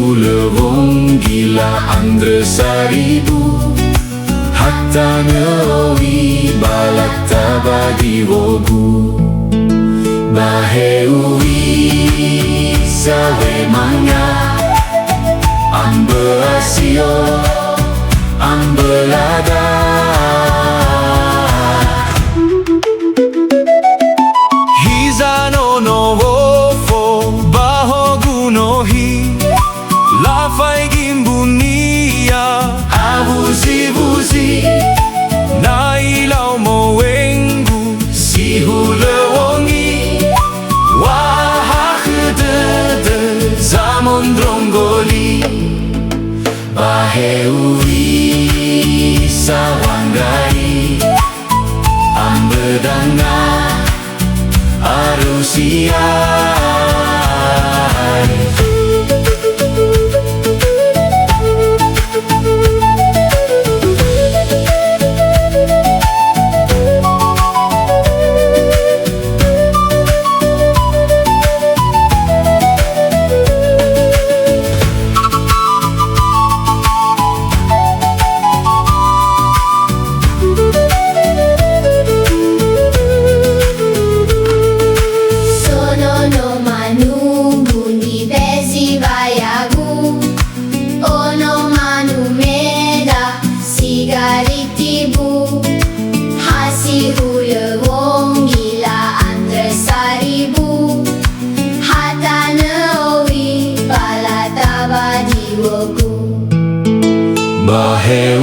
hulewong gila andre saribu hatta newi balak tabadi wogu baheuwi sawe manga ambe asio ambe lada hizano no wofo bahogu no hi lafai gimbunia abuzi-buzi na ilaw mo wengu si hulewongi wahakdede zamon dronggoli baheuwi sawanggai ambedanga arusiai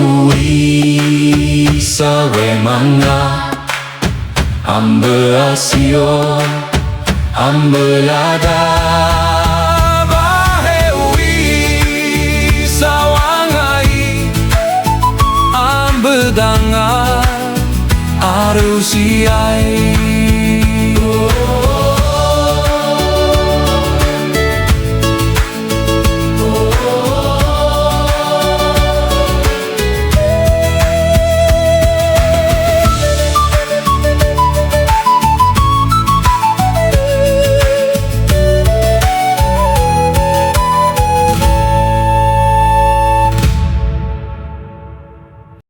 baheuwi sawe manga ambe asio ambe lada baheuwi sawangai ambe danga arusiai